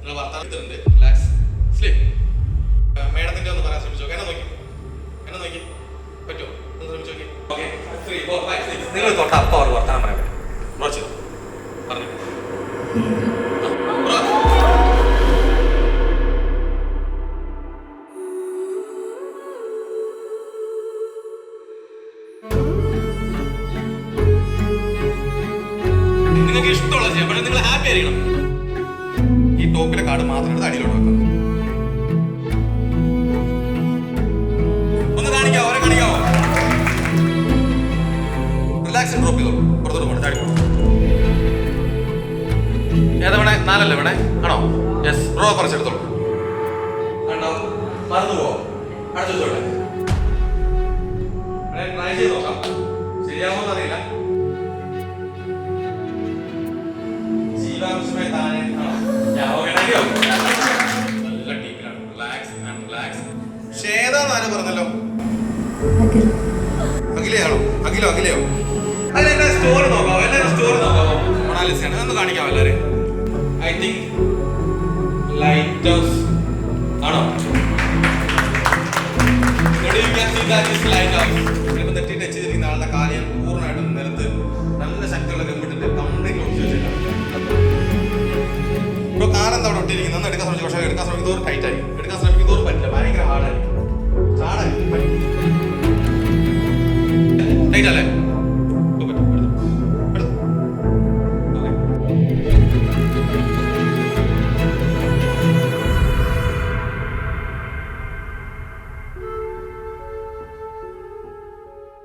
നിങ്ങൾ വർത്താനത്തിലുണ്ട്. Relax, sleep. മേഡത്തിന്റെ ഒന്ന് പറയാൻ ശ്രമിച്ചോ. എന്നെ നോക്കി പറ്റുമോ? ഒന്ന് ശ്രമിച്ചു നോക്കി. ഓക്കെ, 3, 4, 5, 6. നിങ്ങൾ തൊട്ട് അപ്പോൾ അവർ വർത്താനം പറയാൻ പറ്റും. പറഞ്ഞു നിങ്ങൾക്ക് ഇഷ്ടമുള്ള ചെയ്യാം, പക്ഷെ നിങ്ങൾ ഹാപ്പി ആയിരിക്കണം. ഈ ടോപ്പിലെ കാർഡ് മാത്രം എടുത്ത് അടിയിലോട്ട് വെക്കാം. ഒന്ന് കാണിക്കാവോ? അവരെ കാണിക്കാവോ? റിലാക്സ് ഡ്രോപ്പ് ചെയ്തോ. പുറത്തോട്ട് പോകണം. ചാടി പോകണം. ഏതാ വേണേ? 4 അല്ലേ വേണേ? ആണോ? യെസ്. ഡ്രോ പറിച്ചെടുത്തോളൂ. കണ്ടോ? മറന്നു പോവോ? അടച്ചു വെച്ചോട്ടെ. ട്രൈ ചെയ്ത് നോക്കാം. ശരിയാവുമെന്ന് അറിയില്ല. ജീവാംശമായി താഴെ നല്ല ടീമിലാണ്. Relax and relax. ശ്വേതാന്ന് ആരും പറഞ്ഞല്ലോ? അഖിലയാണോ? അഖിലയോ? അതിലെല്ലാം സ്റ്റോറി നോക്കാവോ? എല്ലാവരും സ്റ്റോറി നോക്കാവോ? മൊണാലിസയാണ്. ഒന്ന് കാണിക്കാവോ എല്ലാവരും? ഐ തിങ്ക് ലൈറ്റ് ഹൗസ് ആണോ? നെറ്റി ടച്ച് ചെയ്തിരിക്കുന്ന ആളുടെ കാര്യം പൂർണ്ണമായിട്ടും നിലത്ത് നല്ല ശക്തിയുള്ള കമ്പിട്ടിട്ട് കംപ്ലീറ്റ് ഒഴിച്ചു വെച്ചേക്കാം. ഇപ്പോൾ കാലെന്താ അവിടെ ഒട്ടിയിരിക്കുന്നത്? എടുക്കാൻ ശ്രമിച്ചു, പക്ഷേ എടുക്കാൻ ശ്രമിക്കുന്നത് ടൈറ്റ് ആയി. എടുക്കാൻ